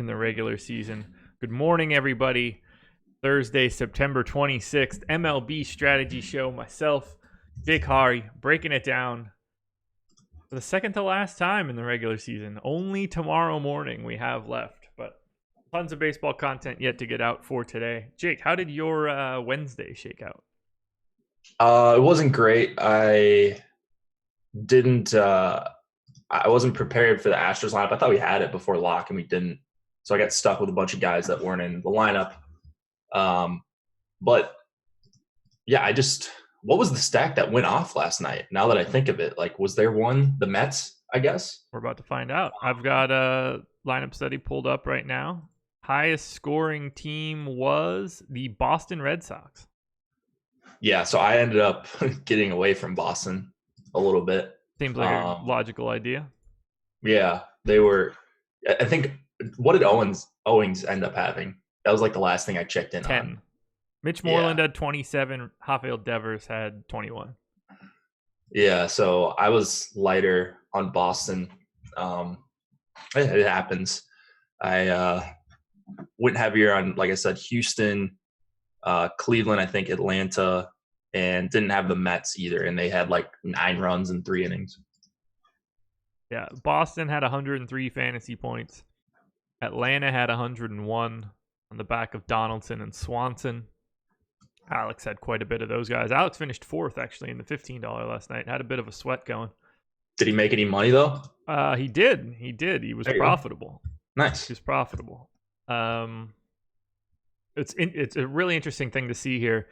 in the regular season. Good morning, everybody. Thursday, September 26th, MLB Strategy Show. Myself, Jake Hari, breaking it down for the second to last time in the regular season. Only tomorrow morning we have left, but tons of baseball content yet to get out for today. Jake, how did your Wednesday shake out? It wasn't great. Didn't. I wasn't prepared for the Astros lineup. I thought we had it before lock, and we didn't. So I got stuck with a bunch of guys that weren't in the lineup. But yeah, what was the stack that went off last night? Now that I think of it, like, was there one? The Mets, I guess. We're about to find out. I've got a lineup study pulled up right now. Highest scoring team was the Boston Red Sox. Yeah, so I ended up getting away from Boston a little bit. Seems like a logical idea. Yeah, they were. I think, what did Owings end up having? That was like the last thing I checked in 10. on. Mitch Moreland had 27. Rafael Devers had 21. Yeah, so I was lighter on Boston. It happens. I went heavier on, like I said, Houston, Cleveland, I think Atlanta, and didn't have the Mets either. And they had like 9 runs in 3 innings. Yeah, Boston had 103 fantasy points. Atlanta had 101 on the back of Donaldson and Swanson. Alex had quite a bit of those guys. Alex finished 4th, actually, in the $15 last night. Had a bit of a sweat going. Did he make any money, though? He did. He was profitable. Nice. He was profitable. It's a really interesting thing to see here.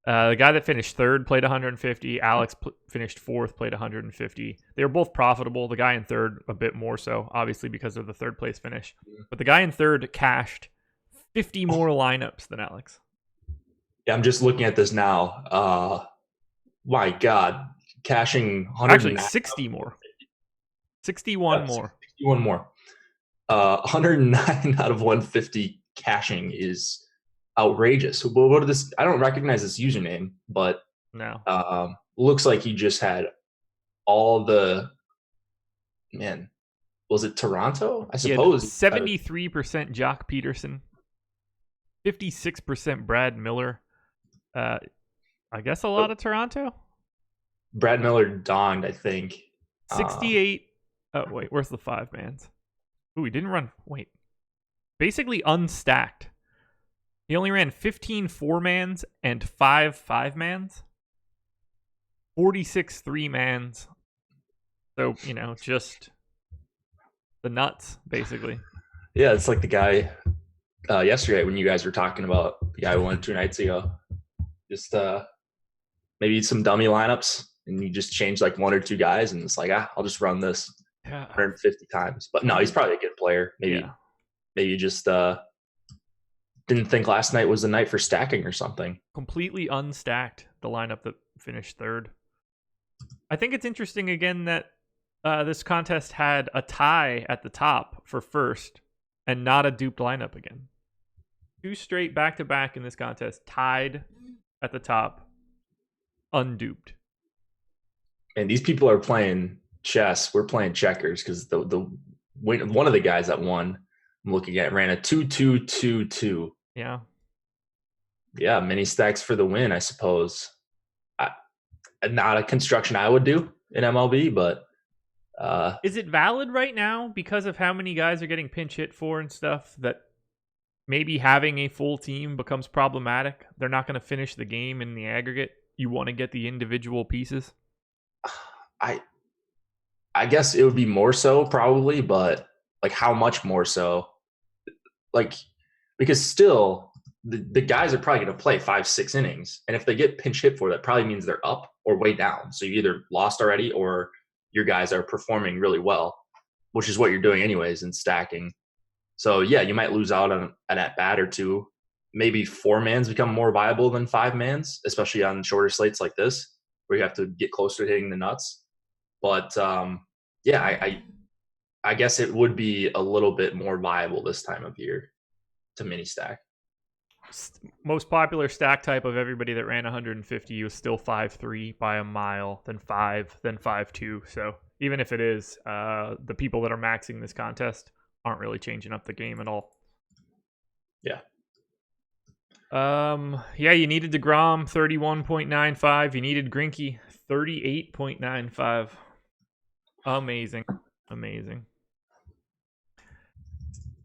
The guy that finished 3rd played 150. Alex finished 4th, played 150. They were both profitable. The guy in 3rd a bit more so, obviously because of the 3rd place finish. But the guy in 3rd cashed 50 more lineups than Alex. Yeah, I'm just looking at this now. My God, cashing 100. Actually, 60 more. 61 more. 61 more. 109 out of 150 cashing is outrageous. What are this? I don't recognize this username, but no. Looks like he just had all the man. Was it Toronto? I suppose 73% Jock Peterson, 56% Brad Miller. I guess a lot of Toronto. Brad Miller donged, I think. 68. Oh wait, where's the 5-mans? Ooh, he didn't run. Wait, basically unstacked. He only ran 15 4-mans and 5 5-mans, 46 3-mans. So, just the nuts, basically. Yeah, it's like the guy yesterday when you guys were talking about the guy who won 2 nights ago. Just maybe some dummy lineups, and you just change like 1 or 2 guys, and it's like, I'll just run this 150 times. But no, he's probably a good player. Maybe you just didn't think last night was the night for stacking or something. Completely unstacked the lineup that finished 3rd. I think it's interesting again that this contest had a tie at the top for 1st and not a duped lineup again. 2 straight back-to-back in this contest tied at the top, unduped. And these people are playing chess. We're playing checkers because one of the guys that won, I'm looking at, ran a 2-2-2-2. Yeah, mini stacks for the win, I suppose. Not a construction I would do in MLB, but is it valid right now because of how many guys are getting pinch hit for and stuff that maybe having a full team becomes problematic? They're not going to finish the game in the aggregate. You want to get the individual pieces. I guess it would be more so probably, but like how much more so? Like, because still the guys are probably going to play 5-6 innings, and if they get pinch hit for, that probably means they're up or way down. So you either lost already or your guys are performing really well, which is what you're doing anyways in stacking. So yeah, you might lose out on an at bat or 2. Maybe 4-mans become more viable than 5-mans, especially on shorter slates like this, where you have to get closer to hitting the nuts. But I guess it would be a little bit more viable this time of year to mini stack. Most popular stack type of everybody that ran 150 was still 5-3 by a mile, then 5, then 5-2. So even if it is the people that are maxing this contest aren't really changing up the game at all. Yeah. Yeah, you needed DeGrom 31.95. You needed Greinke 38.95. Amazing. Let's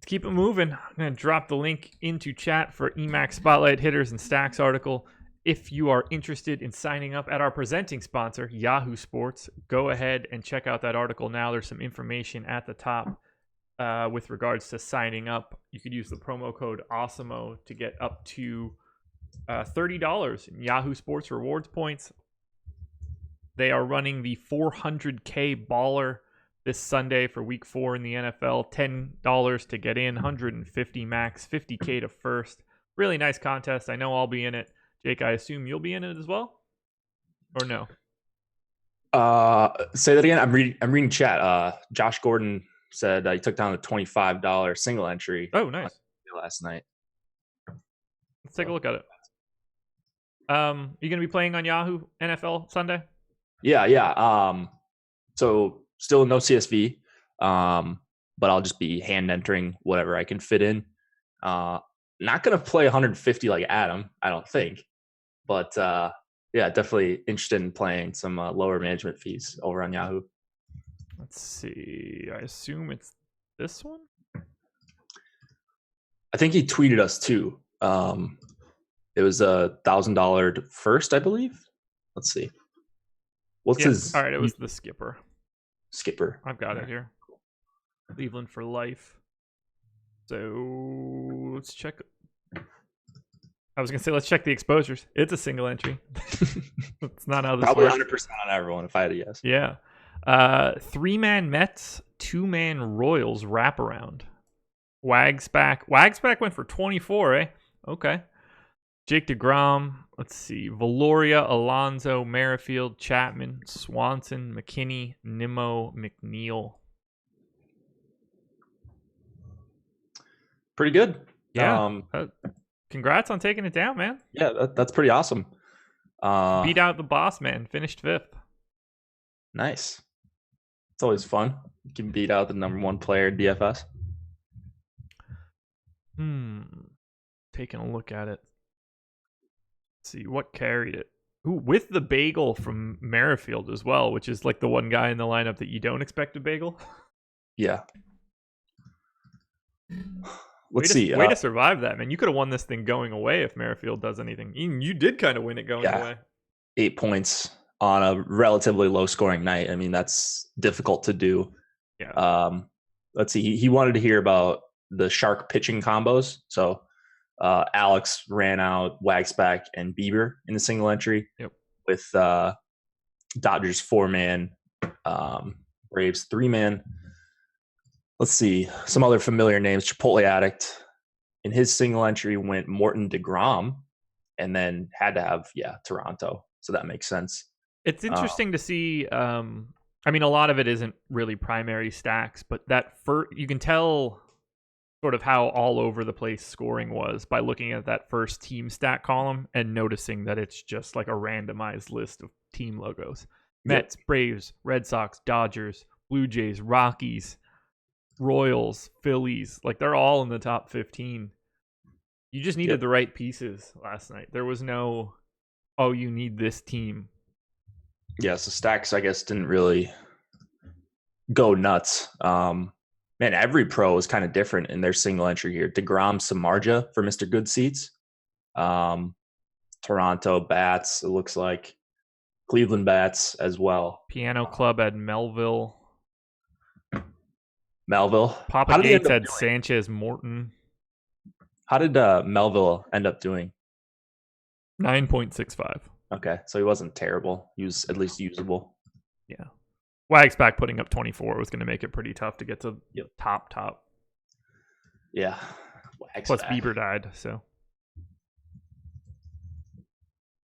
keep it moving. I'm going to drop the link into chat for Emacs Spotlight Hitters and Stacks article. If you are interested in signing up at our presenting sponsor, Yahoo Sports, go ahead and check out that article now. There's some information at the top with regards to signing up. You could use the promo code AWESOMO to get up to $30 in Yahoo Sports rewards points. They are running the 400K baller this Sunday for week 4 in the NFL. $10 to get in, $150 max, $50K to first. Really nice contest. I know I'll be in it. Jake, I assume you'll be in it as well? Or no? Say that again. I'm reading chat. Josh Gordon said he took down a $25 single entry. Oh, nice. Last night. Let's take a look at it. You going to be playing on Yahoo NFL Sunday? Yeah. So still no CSV, but I'll just be hand entering whatever I can fit in. Not going to play 150 like Adam, I don't think. But yeah, definitely interested in playing some lower management fees over on Yahoo. Let's see. I assume it's this one? I think he tweeted us too. It was $1,000 first, I believe. Let's see. What's his? All right, it was the skipper. Skipper. I've got it here. Cleveland for life. So let's check. I was gonna say let's check the exposures. It's a single entry. It's not how this probably works. 100% on everyone if I had to guess. Yeah. 3-man Mets, 2-man Royals wraparound. Wags back went for 24, eh? Okay. Jake DeGrom. Let's see. Valoria, Alonso, Merrifield, Chapman, Swanson, McKinney, Nimmo, McNeil. Pretty good. Yeah. Congrats on taking it down, man. Yeah, that's pretty awesome. Beat out the boss, man. Finished 5th. Nice. It's always fun. You can beat out the number 1 player in DFS. Taking a look at it. Let's see what carried it. Ooh, with the bagel from Merrifield as well, which is like the one guy in the lineup that you don't expect a bagel. Yeah. Way to survive that, man. You could have won this thing going away if Merrifield does anything. Even you did kind of win it going away. 8 points on a relatively low scoring night. I mean, that's difficult to do. Yeah. Let's see. He wanted to hear about the Shark pitching combos. So Alex ran out Wagsback and Bieber in the single entry. Yep. With Dodgers 4-man, Braves 3-man. Let's see. Some other familiar names. Chipotle Addict. In his single entry went Morton DeGrom and then had to have, Toronto. So that makes sense. It's interesting to see. I mean, a lot of it isn't really primary stacks, but you can tell sort of how all over the place scoring was by looking at that first team stat column and noticing that it's just like a randomized list of team logos. Mets, Braves, Red Sox, Dodgers, Blue Jays, Rockies, Royals, Phillies, like they're all in the top 15. You just needed the right pieces last night. There was no, you need this team. Yeah, so stacks, I guess, didn't really go nuts. Man, every pro was kind of different in their single entry here. DeGrom, Samardzija for Mr. Good Seats. Toronto bats, it looks like. Cleveland bats as well. Piano Club had Melville. Papa Gates had Sanchez Morton. How did Melville end up doing? 9.65. Okay, so he wasn't terrible. He was at least usable. Yeah. Wagsback putting up 24 was going to make it pretty tough to get to top. Yeah. Plus Bieber died, so.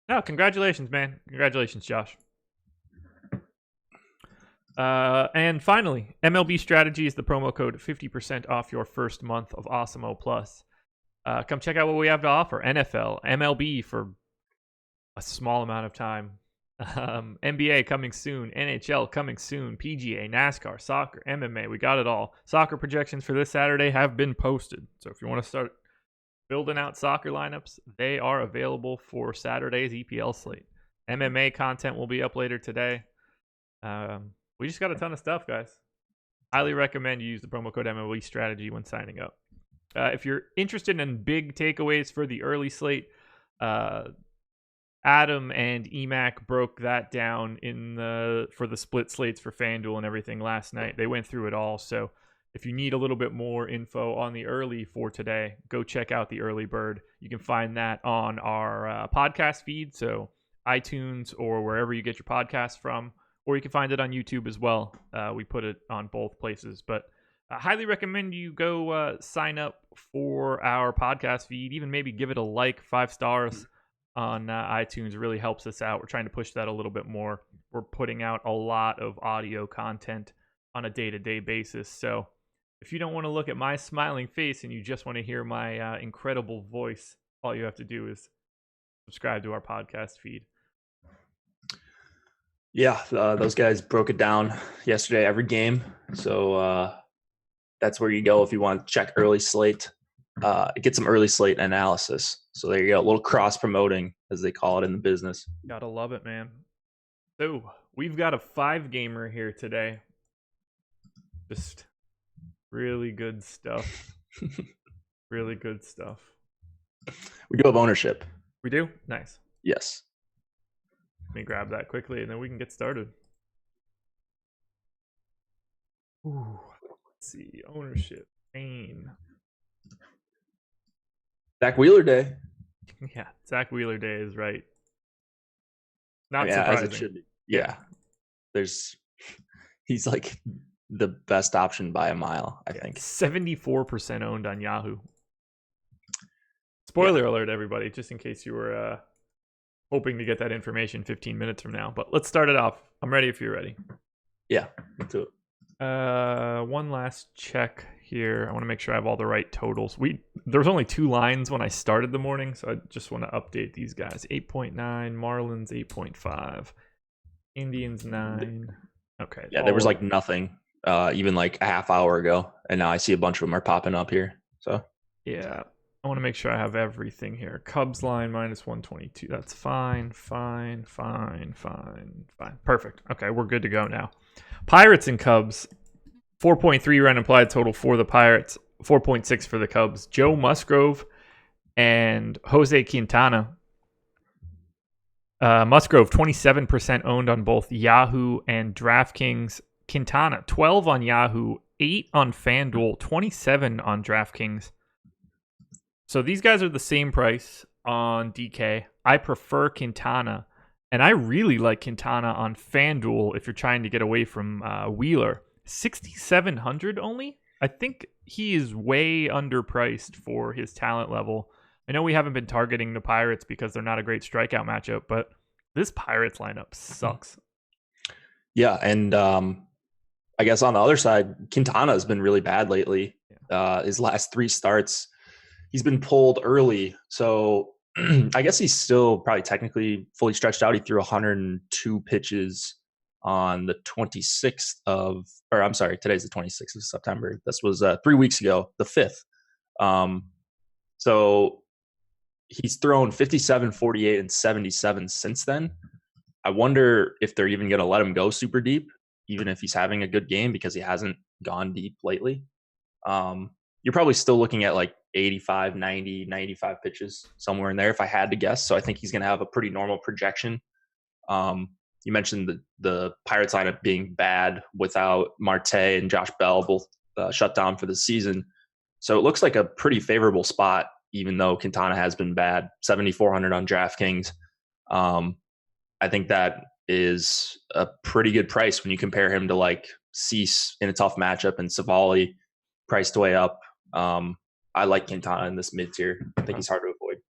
No, congratulations, man. Congratulations, Josh. And finally, MLB Strategy is the promo code 50% off your first month of Awesemo Plus. Come check out what we have to offer. NFL, MLB for a small amount of time. NBA coming soon, NHL coming soon, PGA, NASCAR, soccer, MMA, we got it all. Soccer projections for this Saturday have been posted. So if you want to start building out soccer lineups, they are available for Saturday's EPL slate. MMA content will be up later today. We just got a ton of stuff, guys. Highly recommend you use the promo code MLB strategy when signing up. If you're interested in big takeaways for the early slate, Adam and Emac broke that down for the split slates for FanDuel and everything last night. They went through it all. So if you need a little bit more info on the early for today, go check out the early bird. You can find that on our podcast feed, so iTunes or wherever you get your podcasts from, or you can find it on YouTube as well. We put it on both places, but I highly recommend you go sign up for our podcast feed. Even maybe give it a like, 5 stars on iTunes. It really helps us out. We're trying to push that a little bit more. We're putting out a lot of audio content on a day-to-day basis. So if you don't want to look at my smiling face and you just want to hear my incredible voice, all you have to do is subscribe to our podcast feed. Yeah, those guys broke it down yesterday, every game. So that's where you go if you want to check early slate. Get some early slate analysis. So there you go, a little cross-promoting, as they call it in the business. Gotta love it, man. So we've got a 5-gamer here today. Just really good stuff. Really good stuff. We do have ownership. We do? Nice. Yes. Let me grab that quickly, and then we can get started. Ooh, let's see. Ownership. Pain. Zach Wheeler Day. Yeah, Zach Wheeler Day is right. Not yeah, surprising. as it should be. Yeah. He's like the best option by a mile, I think. 74% owned on Yahoo. Spoiler alert, everybody, just in case you were hoping to get that information 15 minutes from now. But let's start it off. I'm ready if you're ready. Yeah, let's do it. One last check here. I want to make sure I have all the right totals. There was only 2 lines when I started the morning, so I just want to update these guys. 8.9, Marlins 8.5, Indians 9. Okay. Yeah, there was like nothing even like a half hour ago, and now I see a bunch of them are popping up here. So yeah, I want to make sure I have everything here. Cubs line minus 122. That's fine. Perfect. Okay, we're good to go now. Pirates and Cubs. 4.3 run implied total for the Pirates. 4.6 for the Cubs. Joe Musgrove and Jose Quintana. Musgrove, 27% owned on both Yahoo and Draftkings. Quintana, 12 on Yahoo, 8 on FanDuel, 27 on Draftkings. So these guys are the same price on DK. I prefer Quintana, and I really like Quintana on FanDuel if you're trying to get away from Wheeler. 6,700 only? I think he is way underpriced for his talent level. I know we haven't been targeting the Pirates because they're not a great strikeout matchup, but this Pirates lineup sucks. Yeah, and I guess on the other side, Quintana has been really bad lately. Yeah. His last 3 starts, he's been pulled early. So I guess he's still probably technically fully stretched out. He threw 102 pitches on the 26th of, or I'm sorry, today's the 26th of September. This was 3 weeks ago, the 5th. So he's thrown 57, 48, and 77 since then. I wonder if they're even going to let him go super deep, even if he's having a good game, because he hasn't gone deep lately. You're probably still looking at like 85, 90, 95 pitches, somewhere in there if I had to guess. So I think he's going to have a pretty normal projection. You mentioned the Pirates lineup being bad without Marte and Josh Bell both shut down for the season. So it looks like a pretty favorable spot, even though Quintana has been bad. 7,400 on DraftKings. I think that is a pretty good price when you compare him to like Cease in a tough matchup and Savali priced way up. I like Quintana in this mid tier. I think he's hard to avoid.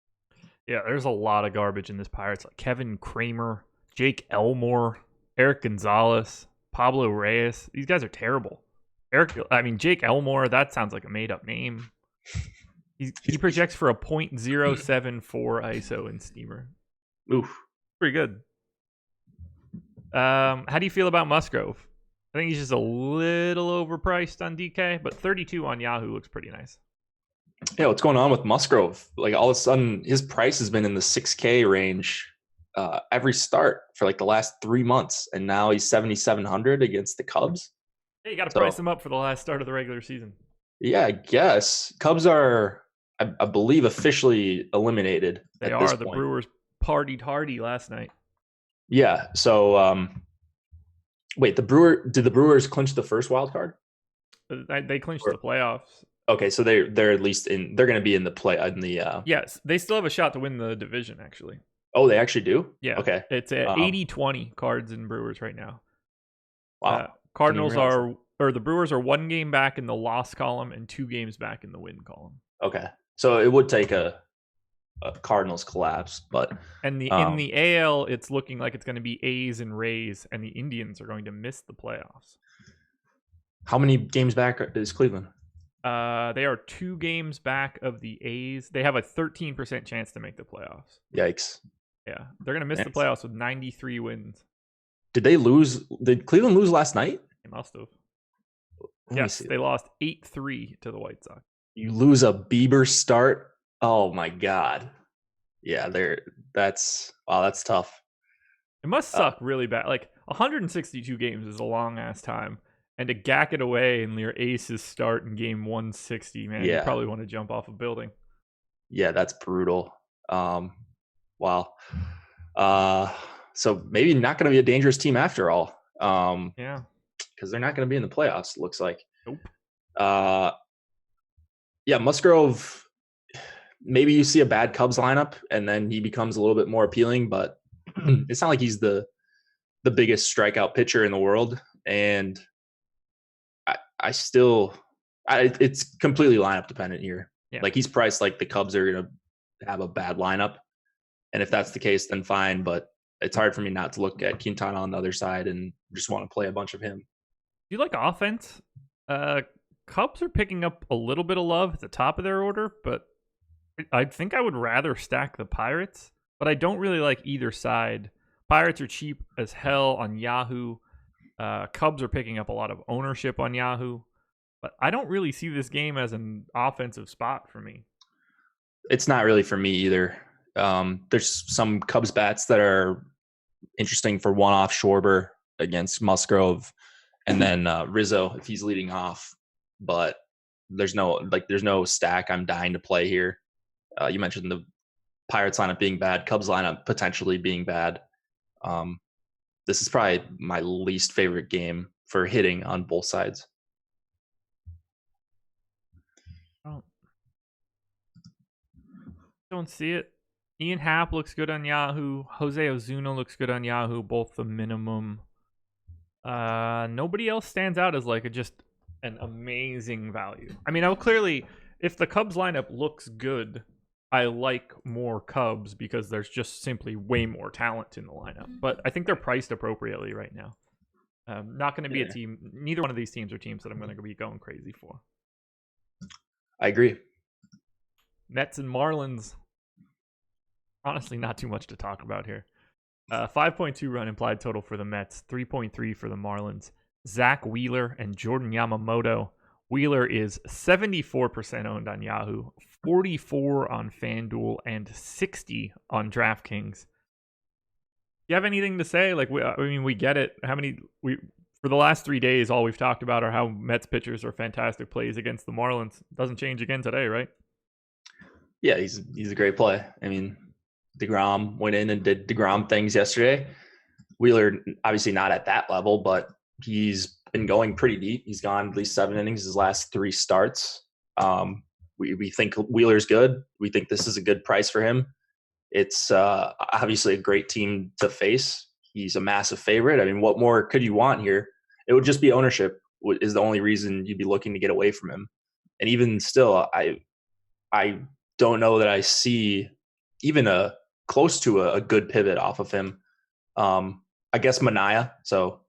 Yeah, there's a lot of garbage in this Pirates. Like Kevin Kramer, Jake Elmore, Eric Gonzalez, Pablo Reyes. These guys are terrible. Jake Elmore, that sounds like a made-up name. He projects for a .074 ISO in Steamer. Oof. Pretty good. How do you feel about Musgrove? I think he's just a little overpriced on DK, but 32 on Yahoo looks pretty nice. Yeah, what's going on with Musgrove? Like all of a sudden, his price has been in the 6K range every start for like the last 3 months, and now he's 7,700 against the Cubs. Hey, you got to price him up for the last start of the regular season. Yeah, I guess Cubs are, I believe, officially eliminated. They at are. this The point. Brewers partied hardy last night. Yeah. So, wait, did the Brewers clinch the first wild card? They clinched the playoffs. Okay, so they're at least in. They're going to be in the play in the. Yes, they still have a shot to win the division. Actually. Oh, they actually do. Yeah. Okay. It's at 80-20 Cards and Brewers right now. Wow. Cardinals the Brewers are 1 game back in the loss column and 2 games back in the win column. Okay, so it would take a Cardinals collapse, but in the AL, it's looking like it's going to be A's and Rays, and the Indians are going to miss the playoffs. How many games back is Cleveland? They are 2 games back of the A's. They have a 13% chance to make the playoffs. Yikes! Yeah, they're going to miss the playoffs with 93 wins. Did they lose? Did Cleveland lose last night? They must have. Yes, they lost 8-3 to the White Sox. You lose a Bieber start? Oh my God! Yeah, that's tough. It must suck really bad. Like 162 games is a long ass time, and to gack it away in your aces start in game 160, man, you probably want to jump off a building. Yeah, that's brutal. Wow. So maybe not going to be a dangerous team after all. Yeah, because they're not going to be in the playoffs. It looks like. Nope. Yeah, Musgrove. Maybe you see a bad Cubs lineup, and then he becomes a little bit more appealing. But it's not like he's the biggest strikeout pitcher in the world, and it's completely lineup dependent here. Yeah. Like he's priced like the Cubs are going to have a bad lineup, and if that's the case, then fine. But it's hard for me not to look at Quintana on the other side and just want to play a bunch of him. Do you like offense? Cubs are picking up a little bit of love at the top of their order, but I think I would rather stack the Pirates, but I don't really like either side. Pirates are cheap as hell on Yahoo. Cubs are picking up a lot of ownership on Yahoo, but I don't really see this game as an offensive spot for me. It's not really for me either. There's some Cubs bats that are interesting for one-off Schwarber against Musgrove, and then Rizzo if he's leading off. But there's no stack I'm dying to play here. You mentioned the Pirates lineup being bad, Cubs lineup potentially being bad. This is probably my least favorite game for hitting on both sides. Don't see it. Ian Happ looks good on Yahoo. Jose Ozuna looks good on Yahoo, both the minimum. Nobody else stands out as like just an amazing value. I mean, if the Cubs lineup looks good, I like more Cubs because there's just simply way more talent in the lineup. But I think they're priced appropriately right now. Not going to be a team. Neither one of these teams are teams that I'm going to be going crazy for. I agree. Mets and Marlins. Honestly, not too much to talk about here. 5.2 run implied total for the Mets, 3.3 for the Marlins. Zach Wheeler and Jordan Yamamoto. Wheeler is 74% owned on Yahoo, 44 on Fanduel, and 60 on Draftkings. You have anything to say? Like, we get it. For the last 3 days, all we've talked about are how Mets pitchers are fantastic plays against the Marlins. Doesn't change again today, right? Yeah, he's a great play. I mean, DeGrom went in and did DeGrom things yesterday. Wheeler, obviously not at that level, but he's been going pretty deep. He's gone at least 7 innings his last 3 starts. We think Wheeler's good. We think this is a good price for him. It's obviously a great team to face. He's a massive favorite. I mean, what more could you want here? It would just be ownership is the only reason you'd be looking to get away from him. And even still, I don't know that I see even close to a good pivot off of him. I guess Mania. So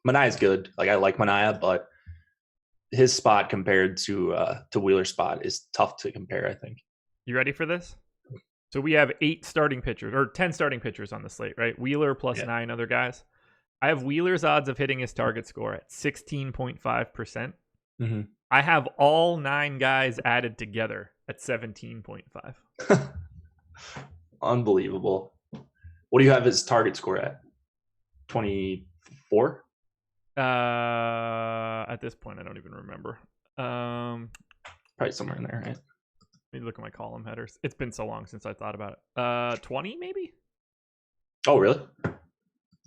Mania's good. Like I like Mania, but his spot compared to Wheeler's spot is tough to compare, I think. You ready for this? So we have 8 starting pitchers, or 10 starting pitchers on the slate, right? Wheeler plus 9 other guys. I have Wheeler's odds of hitting his target score at 16.5%. Mm-hmm. I have all 9 guys added together at 17.5. Unbelievable. What do you have his target score at? 24? At this point, I don't even remember. Probably somewhere in there, right? Let me look at my column headers. It's been so long since I thought about it. 20 maybe? Oh, really?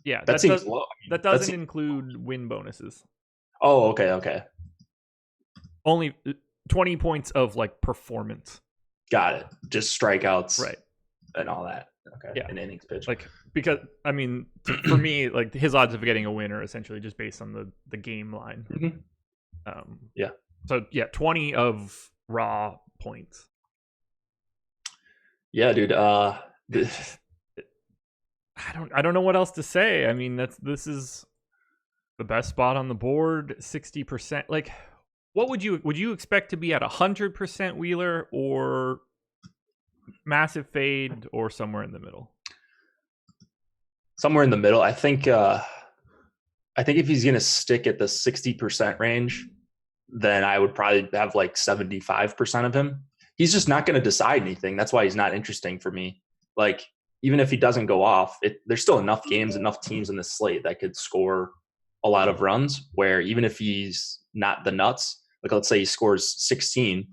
Yeah, that seems low. That doesn't include win bonuses. Oh, okay. Only 20 points of like performance. Got it. Just strikeouts, right, and all that. Okay, yeah, an innings pitch. Like because I mean, for me, like his odds of getting a win are essentially just based on the game line. Mm-hmm. Yeah. So yeah, 20 of raw points. Yeah, dude. I don't know what else to say. I mean, this is the best spot on the board, 60%. Like, what would you expect to be at 100% Wheeler or massive fade or somewhere in the middle? Somewhere in the middle. I think if he's gonna stick at the 60% range, then I would probably have like 75% of him. He's just not going to decide anything. That's why he's not interesting for me. Like, even if he doesn't go off, there's still enough games, enough teams in the slate that could score a lot of runs, where even if he's not the nuts, like let's say he scores 16,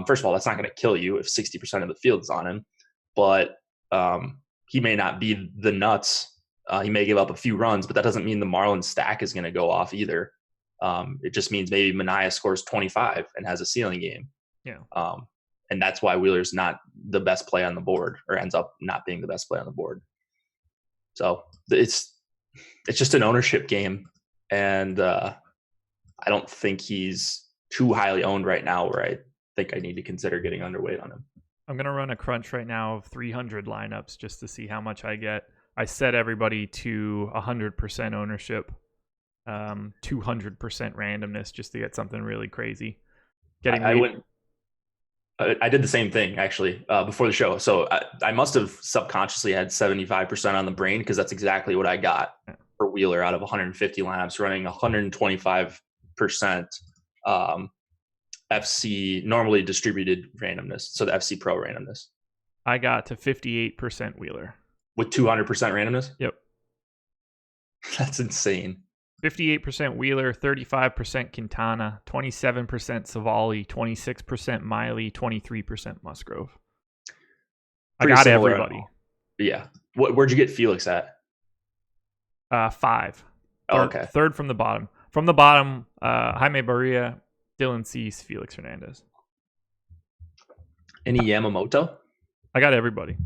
first of all, that's not going to kill you if 60% of the field is on him, but he may not be the nuts. He may give up a few runs, but that doesn't mean the Marlins stack is going to go off either. It just means maybe Mania scores 25 and has a ceiling game. Yeah. And that's why Wheeler's not the best play on the board, or ends up not being the best play on the board. So it's just an ownership game. And I don't think he's too highly owned right now where I think I need to consider getting underweight on him. I'm going to run a crunch right now of 300 lineups just to see how much I get. I set everybody to 100% ownership. 200% randomness just to get something really crazy. I did the same thing actually before the show. So I must have subconsciously had 75% on the brain, because that's exactly what I got for Wheeler out of 150 lineups, running 125% FC normally distributed randomness. So the FC Pro randomness. I got to 58% Wheeler with 200% randomness. Yep, that's insane. 58% Wheeler, 35% Quintana, 27% Savali, 26% Miley, 23% Musgrove. Pretty I got everybody. Yeah. Where'd you get Felix at? 5. Okay. Third from the bottom. From the bottom, Jaime Barria, Dylan Cease, Felix Hernandez. Any Yamamoto? I got everybody.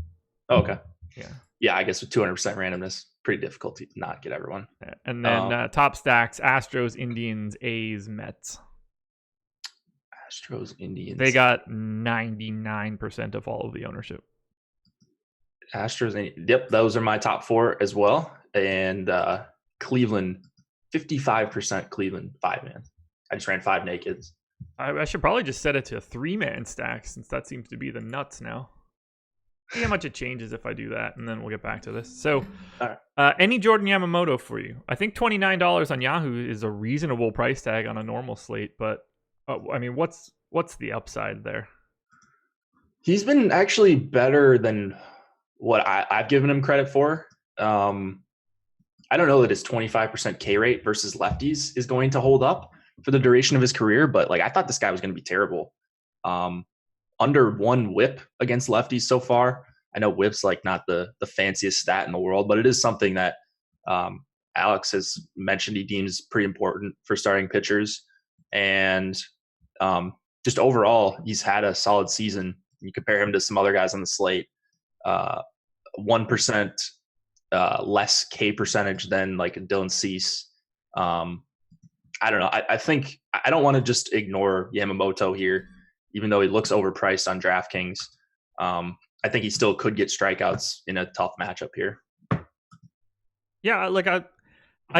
Oh, okay. Yeah. Yeah, I guess with 200% randomness, pretty difficult to not get everyone. And then top stacks: Astros, Indians, A's, Mets. Astros, Indians. They got 99% of all of the ownership. Astros, yep, those are my top 4 as well. And Cleveland, 55% Cleveland, 5-man. I just ran 5 nakeds. I should probably just set it to a 3-man stack, since that seems to be the nuts now. See how much it changes if I do that, and then we'll get back to this. So, any Jordan Yamamoto for you? I think $29 on Yahoo is a reasonable price tag on a normal slate, but I mean, what's the upside there? He's been actually better than what I've given him credit for. I don't know that his 25% K rate versus lefties is going to hold up for the duration of his career, but like I thought this guy was going to be terrible. Under 1 whip against lefties so far. I know whip's like not the fanciest stat in the world, but it is something that Alex has mentioned he deems pretty important for starting pitchers. And just overall, he's had a solid season. You compare him to some other guys on the slate, 1% less K percentage than like Dylan Cease. I don't know. I think I don't want to just ignore Yamamoto here, even though he looks overpriced on DraftKings. I think he still could get strikeouts in a tough matchup here. Yeah, like I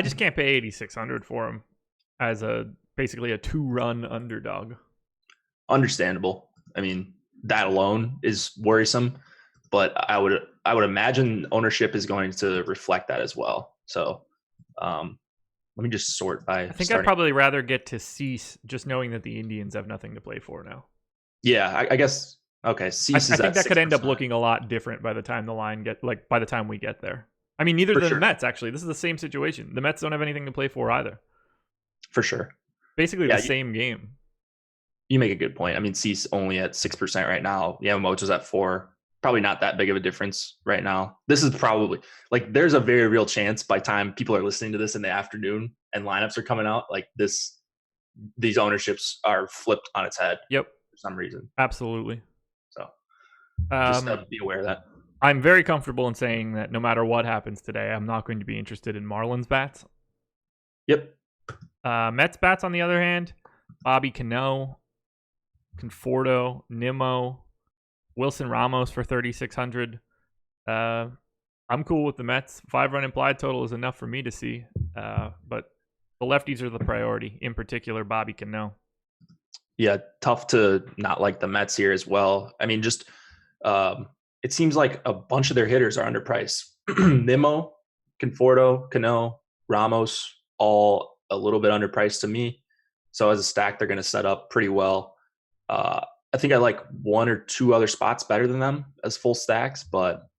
just can't pay 8,600 for him as basically a 2-run underdog. Understandable. I mean, that alone is worrisome. but I would imagine ownership is going to reflect that as well. So let me just sort by. I think I'd probably rather get to Cease, just knowing that the Indians have nothing to play for now. Yeah, I guess. Okay, Cease is I think that 6%. could end up looking a lot different by the time by the time we get there. I mean, neither do the Mets, actually. This is the same situation. The Mets don't have anything to play for either. For sure. Basically the same game. You make a good point. I mean, Cease only at 6% right now. Yamamoto's at 4%. Probably not that big of a difference right now. This is probably like there's a very real chance by time people are listening to this in the afternoon and lineups are coming out, like these ownerships are flipped on its head. Yep. For some reason. Absolutely. So just be aware of that. I'm very comfortable in saying that no matter what happens today, I'm not going to be interested in Marlins bats. Yep. Mets bats, on the other hand, Bobby Cano, Conforto, Nimmo, Wilson Ramos for 3,600. I'm cool with the Mets. 5-run implied total is enough for me to see. But the lefties are the priority, in particular Bobby Cano. Yeah, tough to not like the Mets here as well. I mean, just it seems like a bunch of their hitters are underpriced. Nimmo, Conforto, Cano, Ramos, all a little bit underpriced to me. So as a stack, they're going to set up pretty well. I think I like one or two other spots better than them as full stacks, but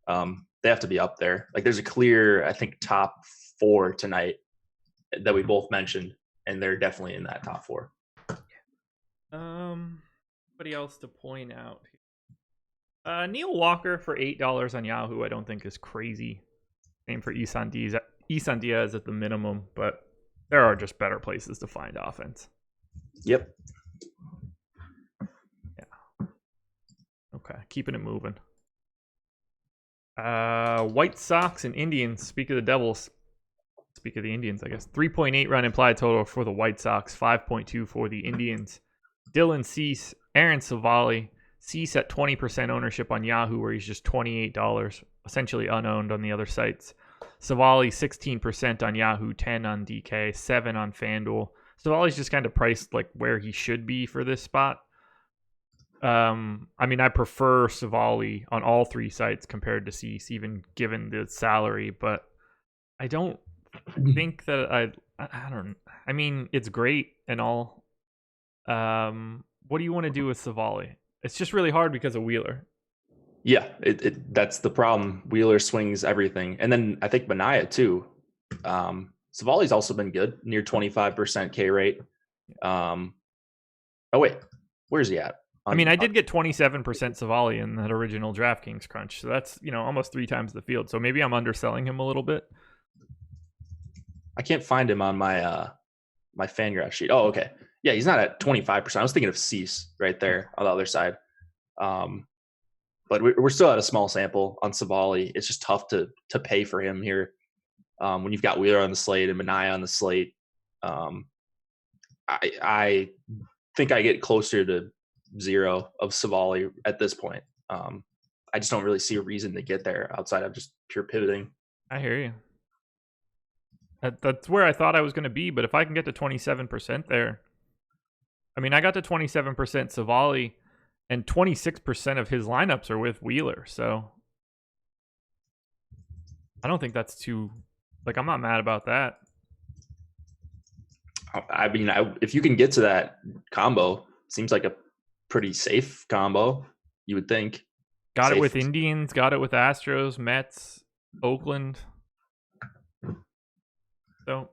they have to be up there. Like there's a clear, I think, top 4 tonight that we both mentioned, and they're definitely in that top 4. Anybody else to point out? Neil Walker for $8 on Yahoo I don't think is crazy. Same for Isan Diaz at the minimum, but there are just better places to find offense. Yep. Yeah. Okay, keeping it moving. White Sox and Indians. Speak of the Devils. Speak of the Indians, I guess. 3.8 run implied total for the White Sox. 5.2 for the Indians. Dylan Cease, Aaron Savali. Cease at 20% ownership on Yahoo, where he's just $28, essentially unowned on the other sites. Savali 16% on Yahoo, 10 on DK, 7 on FanDuel. Savali's just kind of priced like where he should be for this spot. I mean, I prefer Savali on all 3 sites compared to Cease, even given the salary, but I don't think that I don't. I mean, it's great and all. What do you want to do with Savali? It's just really hard because of Wheeler. Yeah, that's the problem. Wheeler swings everything. And then I think Manaea too. Savali's also been good, near 25% K rate. Oh wait, where's he at? I mean, I did get 27% Savali in that original DraftKings crunch. So that's, almost 3 times the field. So maybe I'm underselling him a little bit. I can't find him on my my Fangraph sheet. Oh, okay. Yeah, he's not at 25%. I was thinking of Cease right there on the other side. But we're still at a small sample on Savali. It's just tough to pay for him here when you've got Wheeler on the slate and Manaea on the slate. I think I get closer to 0 of Savali at this point. I just don't really see a reason to get there outside of just pure pivoting. I hear you. That's where I thought I was going to be, but if I can get to 27% there, I mean, I got to 27% Savali, and 26% of his lineups are with Wheeler, so I don't think that's too, I'm not mad about that. I mean, if you can get to that combo, seems like a pretty safe combo, you would think. Got it with Indians, got it with Astros, Mets, Oakland. So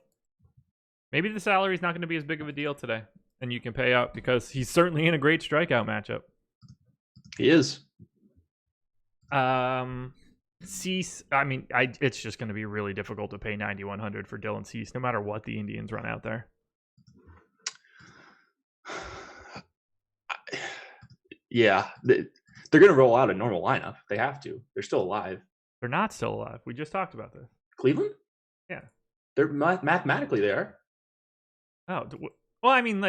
maybe the salary is not going to be as big of a deal today, and you can pay out because he's certainly in a great strikeout matchup. He is. Cease, I mean, it's just going to be really difficult to pay 9,100 for Dylan Cease, no matter what the Indians run out there. Yeah, they're going to roll out a normal lineup. They have to. They're still alive. They're not still alive. We just talked about this. Cleveland? Yeah. They're mathematically they are. Oh, well, I mean,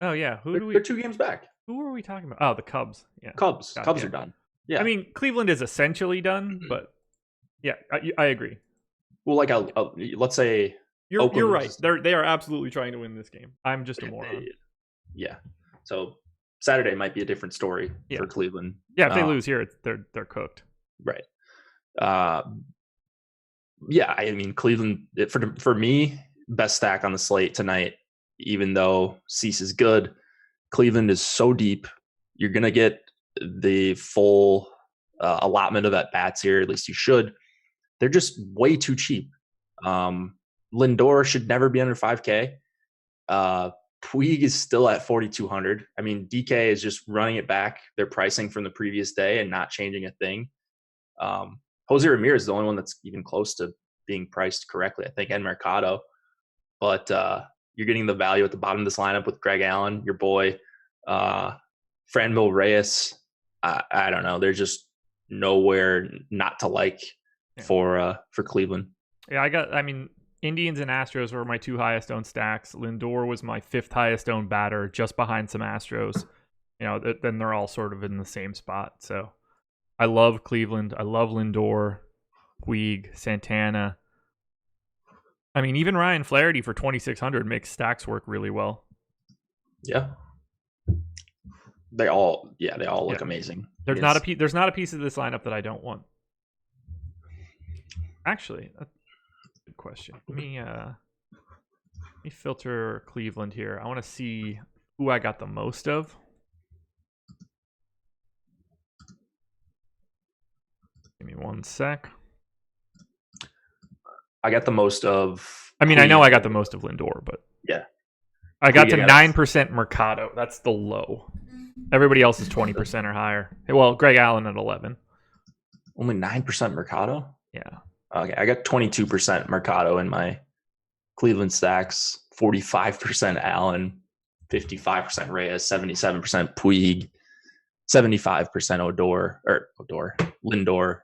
oh yeah. They're 2 games back. Who were we talking about? Oh, the Cubs. Yeah. Cubs are done. Yeah. I mean, Cleveland is essentially done, but yeah, I agree. Well, let's say you're right. They are absolutely trying to win this game. I'm just a moron. Yeah. So Saturday might be a different story Yeah. for Cleveland. Yeah, if they lose here, they're cooked. Right. Yeah, I mean, Cleveland, for me, best stack on the slate tonight, even though Cease is good. Cleveland is so deep. You're going to get the full allotment of at-bats here. At least you should. They're just way too cheap. Lindor should never be under 5K. Puig is still at 4,200. I mean, DK is just running it back. Their pricing from the previous day and not changing a thing. Jose Ramirez is the only one that's even close to being priced correctly, I think, and Mercado. But you're getting the value at the bottom of this lineup with Greg Allen, your boy, Franmil Reyes. I don't know. There's just nowhere not to like for Cleveland. Yeah, Indians and Astros were my 2 highest owned stacks. Lindor was my 5th highest owned batter, just behind some Astros. Then they're all sort of in the same spot. So I love Cleveland. I love Lindor, Puig, Santana. I mean, even Ryan Flaherty for 2,600 makes stacks work really well. Yeah. They all look amazing. There's not a piece of this lineup that I don't want. Actually, that's a good question. Let me filter Cleveland here. I want to see who I got the most of. Give me one sec. I got the most of. I mean, I know I got the most of Lindor, but yeah, I got to 9% Mercado. That's the low. Everybody else is 20% or higher. Well, Greg Allen at 11. Only 9% Mercado. Yeah. Okay, I got 22% Mercado in my Cleveland stacks. 45% Allen, 55% Reyes, 77% Puig, 75% Lindor.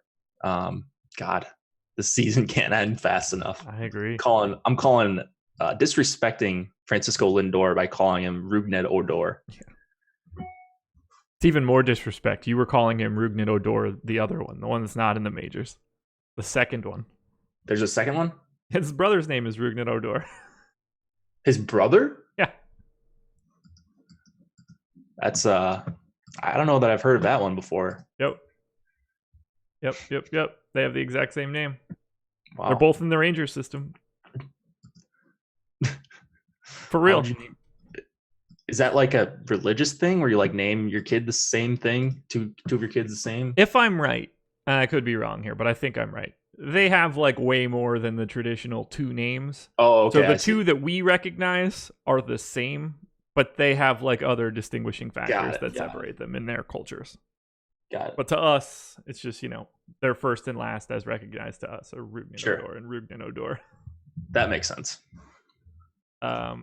God, the season can't end fast enough. I agree. I'm calling disrespecting Francisco Lindor by calling him Rougned Odor. Yeah. It's even more disrespect. You were calling him Rougned Odor, the other one, the one that's not in the majors. The second one. There's a second one? His brother's name is Rougned Odor. His brother? Yeah. That's I don't know that I've heard of that one before. Yep. They have the exact same name. Wow. They're both in the Rangers system. For real. Is that like a religious thing where you like name your kid the same thing? Two of your kids the same? If I'm right, and I could be wrong here, but I think I'm right. They have like way more than the traditional 2 names. Oh, okay. So the 2 that we recognize are the same, but they have like other distinguishing factors that separate them in their cultures. Got it. But to us, it's just, they're first and last as recognized to us, or Rougned Odor and Rougned Odor. That makes sense.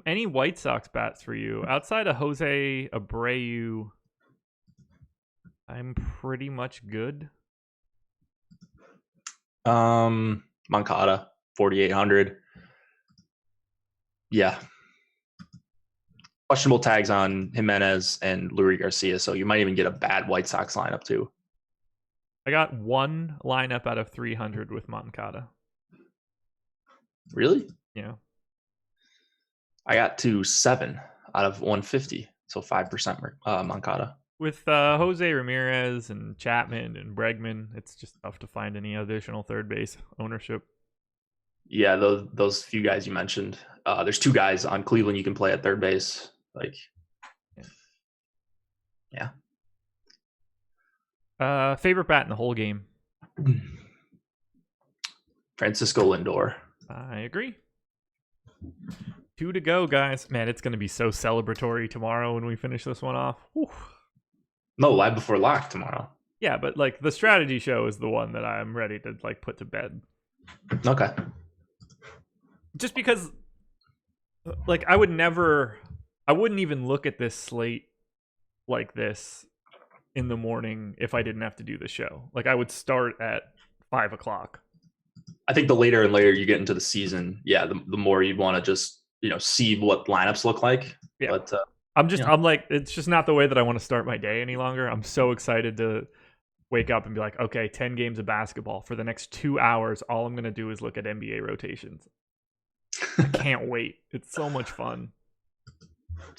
Any White Sox bats for you? Outside of Jose Abreu, I'm pretty much good. Moncada, 4,800. Yeah. Questionable tags on Jimenez and Luis Garcia, so you might even get a bad White Sox lineup too. I got 1 lineup out of 300 with Moncada. Really? Yeah. I got to 7 out of 150, so 5% Moncada. With Jose Ramirez and Chapman and Bregman, it's just tough to find any additional third base ownership. Yeah, those few guys you mentioned. There's 2 guys on Cleveland you can play at third base. Yeah. Favorite bat in the whole game? Francisco Lindor. I agree. 2 to go, guys. Man, it's going to be so celebratory tomorrow when we finish this one off. Whew. No, live before lock tomorrow. Yeah, but like the strategy show is the one that I'm ready to like put to bed. Okay. Just because like I wouldn't even look at this slate like this in the morning if I didn't have to do the show. Like I would start at 5 o'clock. I think the later and later you get into the season, the more you'd want to just, see what lineups look like. Yeah. But I'm like, it's just not the way that I want to start my day any longer. I'm so excited to wake up and be like, okay, 10 games of basketball for the next 2 hours. All I'm going to do is look at NBA rotations. I can't wait. It's so much fun.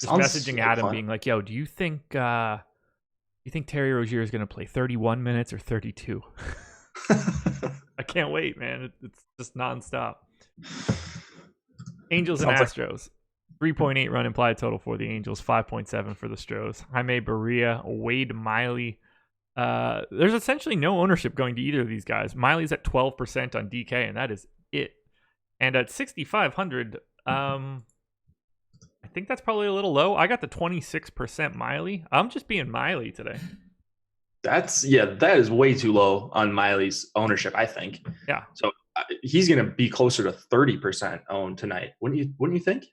Just messaging Adam being like, yo, do you think Terry Rozier is going to play 31 minutes or 32? I can't wait, man. It's just nonstop. Angels and Astros. 3.8 run implied total for the Angels, 5.7 for the Stros. Jaime Barria, Wade Miley. There's essentially no ownership going to either of these guys. Miley's at 12% on DK, and that is it. And at 6,500, I think that's probably a little low. I got the 26% Miley. I'm just being Miley today. That is way too low on Miley's ownership, I think. Yeah. So he's going to be closer to 30% owned tonight. Wouldn't you think?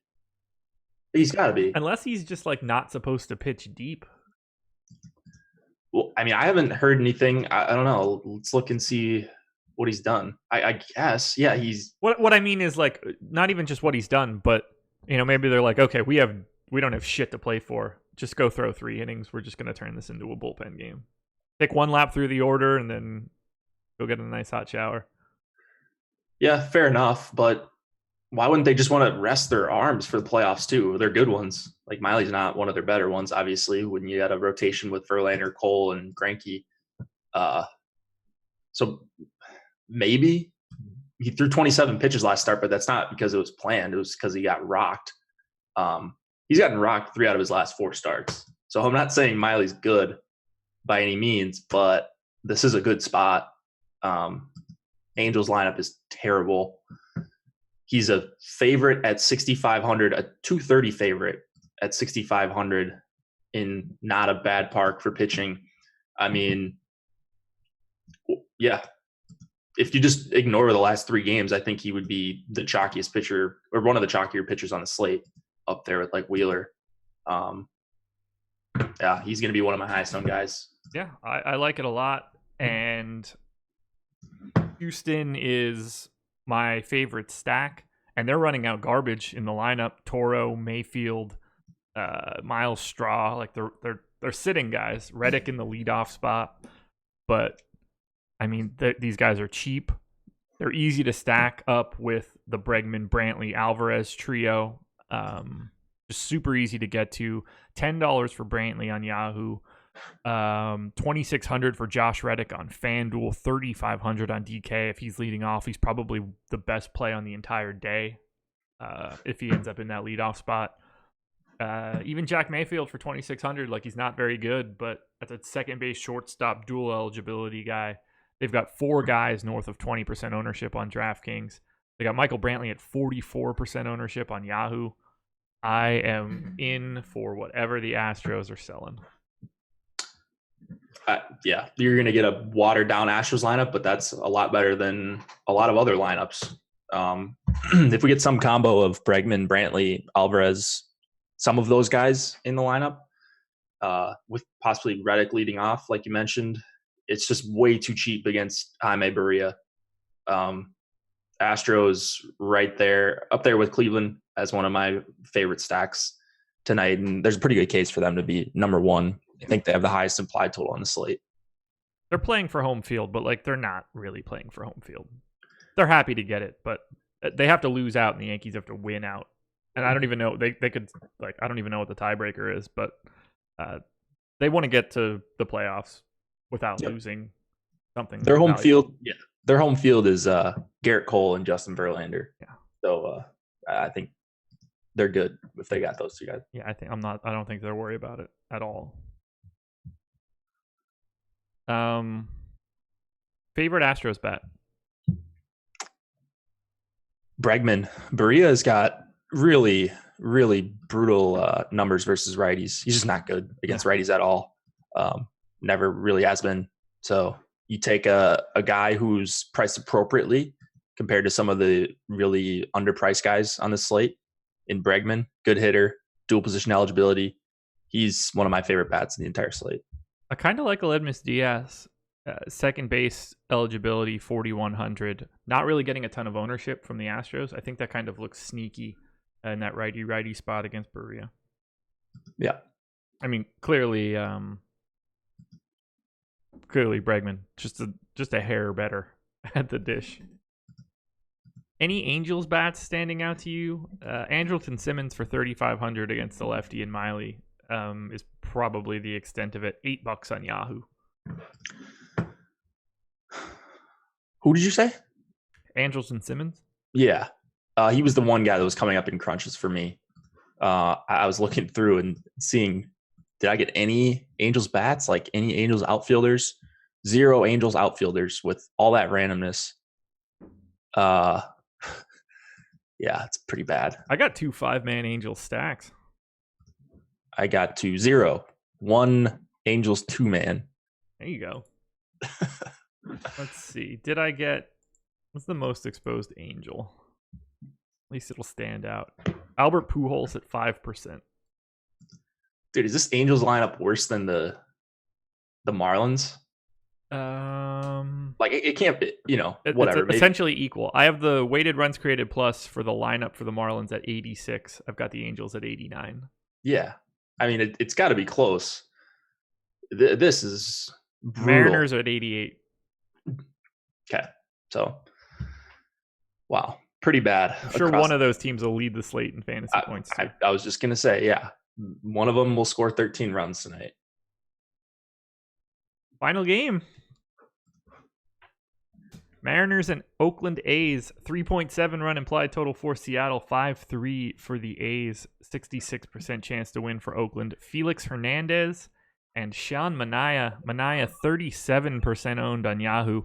He's got to be. Unless he's just like not supposed to pitch deep. Well, I mean, I haven't heard anything. I don't know. Let's look and see what he's done. I guess, yeah, he's. What I mean is like not even just what he's done, but maybe they're like, okay, we don't have shit to play for. Just go throw 3 innings. We're just going to turn this into a bullpen game. Take 1 lap through the order and then go get a nice hot shower. Yeah, fair enough. But why wouldn't they just want to rest their arms for the playoffs too? They're good ones. Like Miley's not one of their better ones, obviously, when you got a rotation with Verlander, Cole, and Greinke. So maybe he threw 27 pitches last start, but that's not because it was planned. It was because he got rocked. He's gotten rocked 3 out of his last 4 starts. So I'm not saying Miley's good by any means, but this is a good spot. Angels lineup is terrible. He's a favorite at 6,500, a 230 favorite at 6,500 in not a bad park for pitching. I mean, yeah, if you just ignore the last 3 games, I think he would be the chalkiest pitcher or one of the chalkier pitchers on the slate up there with like Wheeler. Yeah, he's going to be one of my highest owned guys. Yeah, I like it a lot. And Houston is my favorite stack, and they're running out garbage in the lineup. Toro, Mayfield, Miles Straw, like they're sitting guys. Reddick in the leadoff spot, but I mean these guys are cheap. They're easy to stack up with the Bregman, Brantley, Alvarez trio. Just super easy to get to. $10 for Brantley on Yahoo. 2,600 for Josh Reddick on Fanduel, 3,500 on DK. If he's leading off, he's probably the best play on the entire day if he ends up in that leadoff spot. Even Jack Mayfield for 2,600, like he's not very good, but that's a second base shortstop dual eligibility guy. They've got 4 guys north of 20% ownership on DraftKings. They got Michael Brantley at 44% ownership on Yahoo. I am in for whatever the Astros are selling. Yeah, you're going to get a watered down Astros lineup, but that's a lot better than a lot of other lineups. If we get some combo of Bregman, Brantley, Alvarez, some of those guys in the lineup, with possibly Reddick leading off, like you mentioned, it's just way too cheap against Jaime Barria. Astros right there, up there with Cleveland as one of my favorite stacks tonight. And there's a pretty good case for them to be number 1. I think they have the highest implied total on the slate. They're playing for home field, but like they're not really playing for home field. They're happy to get it, but they have to lose out and the Yankees have to win out. And I don't even know they could I don't even know what the tiebreaker is, but they want to get to the playoffs without losing something. Their home field, their home field is Garrett Cole and Justin Verlander. Yeah. So I think they're good if they got those 2 guys. Yeah, I don't think they're worried about it at all. Favorite Astros bet? Bregman. Barria has got really, really brutal numbers versus righties. He's just not good against righties at all. Never really has been. So you take a guy who's priced appropriately compared to some of the really underpriced guys on the slate in Bregman, good hitter, dual position eligibility. He's one of my favorite bats in the entire slate. I kind of like Mlb Dfs. Second base eligibility, 4,100. Not really getting a ton of ownership from the Astros. I think that kind of looks sneaky in that righty spot against Barria. Yeah. I mean, clearly Bregman, just a hair better at the dish. Any Angels bats standing out to you? Andrelton Simmons for 3,500 against the lefty and Miley is probably the extent of it. $8 on Yahoo. Who did you say? Andrelton Simmons. Yeah, he was the one guy that was coming up in crunches for me. I was looking through and seeing, did I get any Angels bats? Like any Angels outfielders? 0 Angels outfielders with all that randomness. Yeah, it's pretty bad. I got 2 5-man Angels stacks. I got to 0. 1 Angels 2-man. There you go. Let's see. Did I get, what's the most exposed Angel? At least it'll stand out. Albert Pujols at 5%. Dude, is this Angels lineup worse than the Marlins? Like it can't be, whatever. It's essentially equal. I have the weighted runs created plus for the lineup for the Marlins at 86. I've got the Angels at 89. Yeah, I mean it's got to be close. This is brutal. Mariners are at 88. Okay, so wow, pretty bad. I'm sure one of those teams will lead the slate in fantasy points too. I was just gonna say, yeah, one of them will score 13 runs tonight. Final game. Mariners and Oakland A's, 3.7 run implied total for Seattle, 5-3 for the A's, 66% chance to win for Oakland. Felix Hernandez and Sean Manaea. Manaea 37% owned on Yahoo,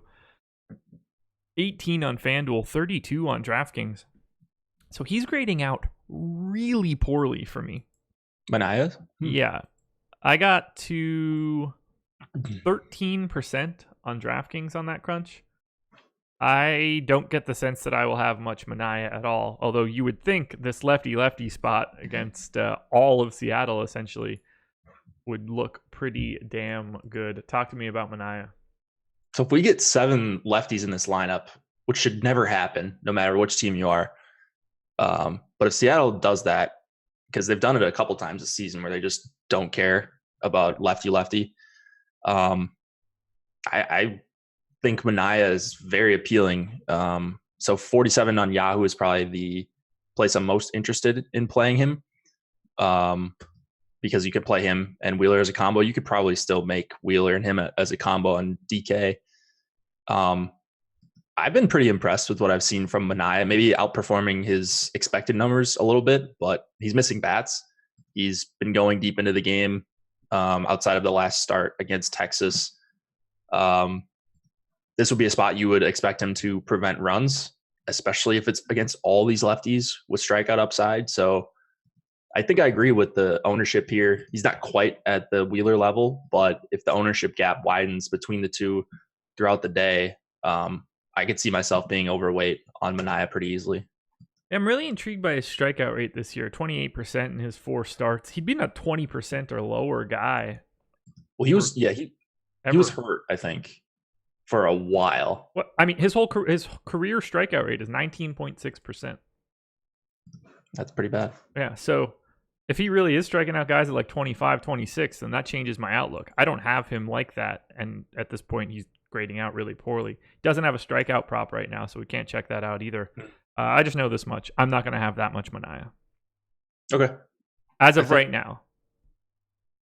18 on Fanduel, 32 on Draftkings. So he's grading out really poorly for me. Manaea? Yeah. I got to 13% on Draftkings on that crunch. I don't get the sense that I will have much Manaea at all, although you would think this lefty-lefty spot against all of Seattle essentially would look pretty damn good. Talk to me about Manaea. So if we get 7 lefties in this lineup, which should never happen, no matter which team you are, but if Seattle does that, because they've done it a couple times this season where they just don't care about lefty-lefty, I think Manaea is very appealing. So 47 on Yahoo is probably the place I'm most interested in playing him, because you could play him and Wheeler as a combo. You could probably still make Wheeler and him as a combo on DK. I've been pretty impressed with what I've seen from Manaea, maybe outperforming his expected numbers a little bit, but he's missing bats. He's been going deep into the game outside of the last start against Texas. This would be a spot you would expect him to prevent runs, especially if it's against all these lefties with strikeout upside. So I think I agree with the ownership here. He's not quite at the Wheeler level, but if the ownership gap widens between the two throughout the day, I could see myself being overweight on Manaea pretty easily. I'm really intrigued by his strikeout rate this year, 28% in his 4 starts. He'd been a 20% or lower guy. Well, he was hurt, I think, for a while. What I mean, his career strikeout rate is 19.6%. That's pretty bad. Yeah, so if he really is striking out guys at like 25, 26, then that changes my outlook. I don't have him like that, and at this point, he's grading out really poorly. Doesn't have a strikeout prop right now, so we can't check that out either. I just know this much. I'm not going to have that much Manaea. Okay. As of right now.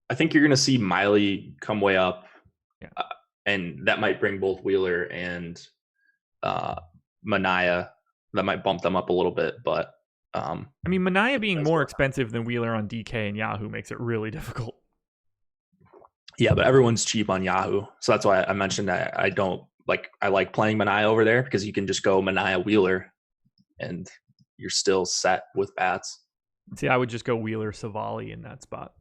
I think you're going to see Miley come way up. Yeah. And that might bring both Wheeler and Manaea. That might bump them up a little bit, but I mean, Manaea being more expensive than Wheeler on DK and Yahoo makes it really difficult. Yeah, but everyone's cheap on Yahoo, so that's why I mentioned I like playing Manaea over there, because you can just go Manaea Wheeler, and you're still set with bats. See, I would just go Wheeler Savali in that spot.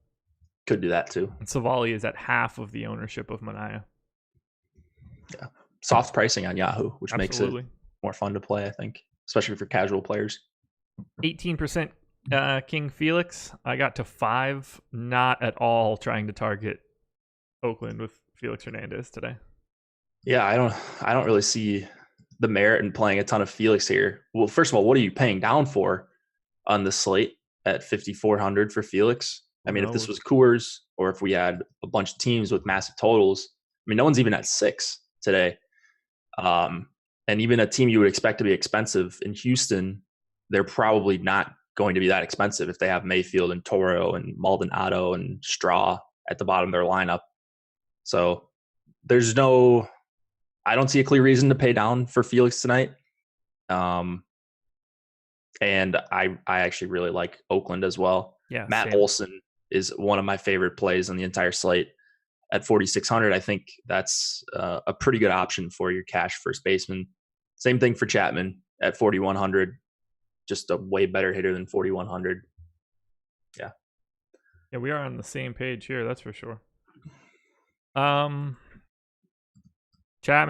Could do that too. And Savali is at half of the ownership of Manaea. Yeah, soft pricing on Yahoo, which Absolutely. makes it more fun to play, I think, especially for casual players. 18% King Felix. I got to 5, not at all trying to target Oakland with Felix Hernandez today. Yeah, I don't really see the merit in playing a ton of Felix here. Well, first of all, what are you paying down for on the slate at 5,400 for Felix? I mean, if this was Coors, or if we had a bunch of teams with massive totals, I mean, no one's even at 6 today. And even a team you would expect to be expensive in Houston, they're probably not going to be that expensive if they have Mayfield and Toro and Maldonado and Straw at the bottom of their lineup. So I don't see a clear reason to pay down for Felix tonight. And I actually really like Oakland as well. Yeah, Matt same. Olson is one of my favorite plays on the entire slate. At 4,600, I think that's a pretty good option for your cash first baseman. Same thing for Chapman at 4,100, just a way better hitter than 4,100. Yeah. Yeah, we are on the same page here, that's for sure. Chapman,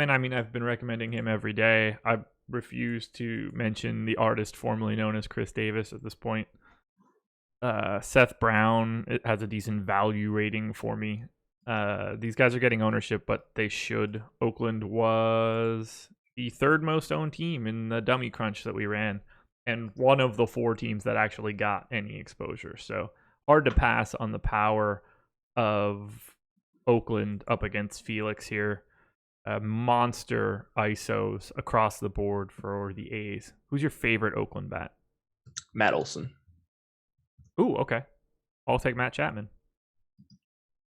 I mean, I've been recommending him every day. I refuse to mention the artist formerly known as Chris Davis at this point. Seth Brown, it has a decent value rating for me. These guys are getting ownership, but they should. Oakland was the third most owned team in the dummy crunch that we ran, and one of the 4 teams that actually got any exposure. So hard to pass on the power of Oakland up against Felix here. Monster ISOs across the board for the A's. Who's your favorite Oakland bat? Matt Olson. Ooh, okay. I'll take Matt Chapman.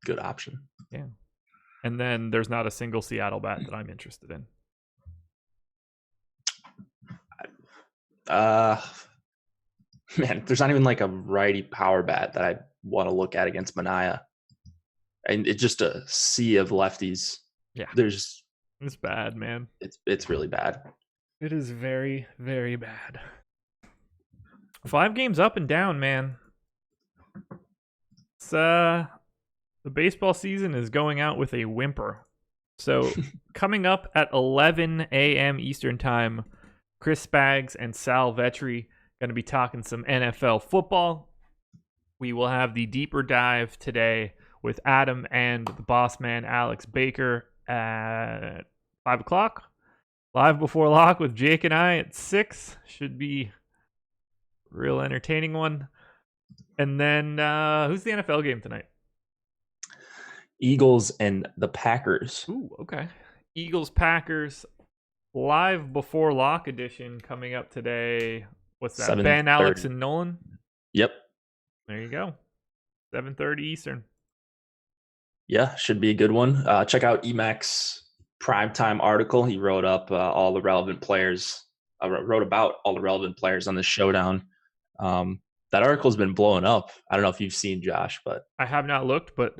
Good option. Yeah. And then there's not a single Seattle bat that I'm interested in. Man, there's not even like a righty power bat that I want to look at against Manaea. And it's just a sea of lefties. Yeah. It's bad, man. It's really bad. It is very, very bad. 5 games up and down, man. It's the baseball season is going out with a whimper. So coming up at 11 a.m. Eastern time, Chris Spags and Sal Vetri going to be talking some NFL football. We will have the deeper dive today with Adam and the boss man Alex Baker at 5 o'clock. Live before lock with Jake and I at 6. Should be a real entertaining one. And then who's the NFL game tonight? Eagles and the Packers. Ooh, okay. Eagles, Packers, live before lock edition coming up today. What's that? Ben, Alex, and Nolan? Yep. There you go. 7:30 Eastern. Yeah, should be a good one. Check out Emacs primetime article. He wrote up all the relevant players. Wrote about all the relevant players on this showdown. That article's been blowing up. I don't know if you've seen, Josh, but I have not looked. But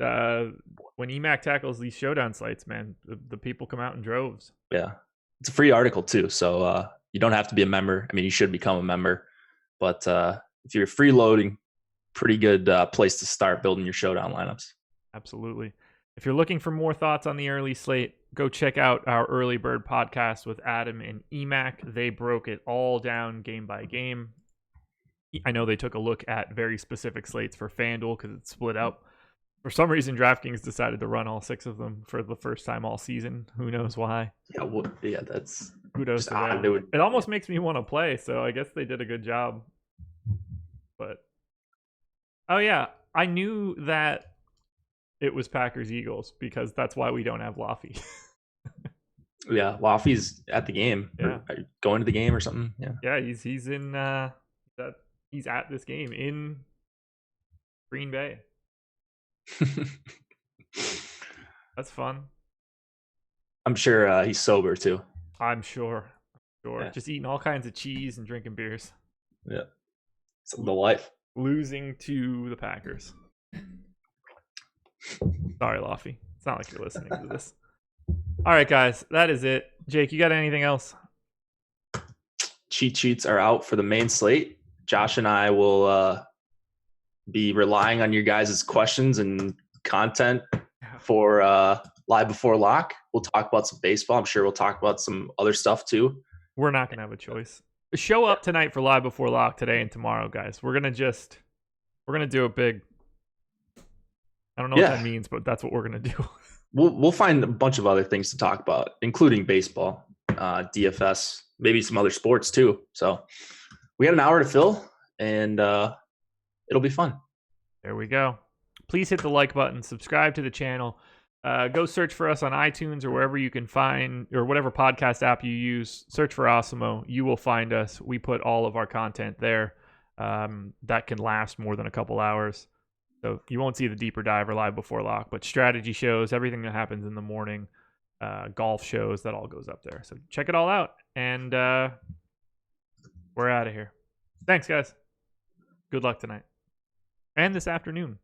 when Emac tackles these showdown sites, man, the people come out in droves. Yeah, it's a free article too, so you don't have to be a member. I mean, you should become a member, but if you're freeloading, pretty good place to start building your showdown lineups. Absolutely. If you're looking for more thoughts on the early slate, go check out our Early Bird podcast with Adam and Emac. They broke it all down game by game. I know they took a look at very specific slates for FanDuel because it's split up. For some reason, DraftKings decided to run all 6 of them for the first time all season. Who knows why? Yeah, that's kudos to them. It almost makes me want to play, so I guess they did a good job. But oh yeah, I knew that it was Packers Eagles because that's why we don't have Laffy. Yeah, Laffy's at the game. Yeah, going to the game or something. Yeah, he's in he's at this game in Green Bay. That's fun. I'm sure he's sober too. I'm sure. Yeah. Just eating all kinds of cheese and drinking beers. Yeah, it's the life. Losing to the Packers. Sorry, Laffy. It's not like you're listening to this. All right, guys, that is it. Jake, you got anything else? Cheat sheets are out for the main slate. Josh and I will be relying on your guys' questions and content for live before lock. We'll talk about some baseball. I'm sure we'll talk about some other stuff too. We're not going to have a choice. Show up tonight for live before lock today and tomorrow, guys. We're going to do it big. I don't know what that means, but that's what we're going to do. We'll find a bunch of other things to talk about, including baseball, DFS, maybe some other sports too. So we got an hour to fill, and it'll be fun. There we go. Please hit the like button, subscribe to the channel. Go search for us on iTunes or wherever you can find, or whatever podcast app you use. Search for Osimo. You will find us. We put all of our content there that can last more than a couple hours. So you won't see the deeper dive or live before lock, but strategy shows, everything that happens in the morning, golf shows, that all goes up there. So check it all out. And we're out of here. Thanks, guys. Good luck tonight and this afternoon.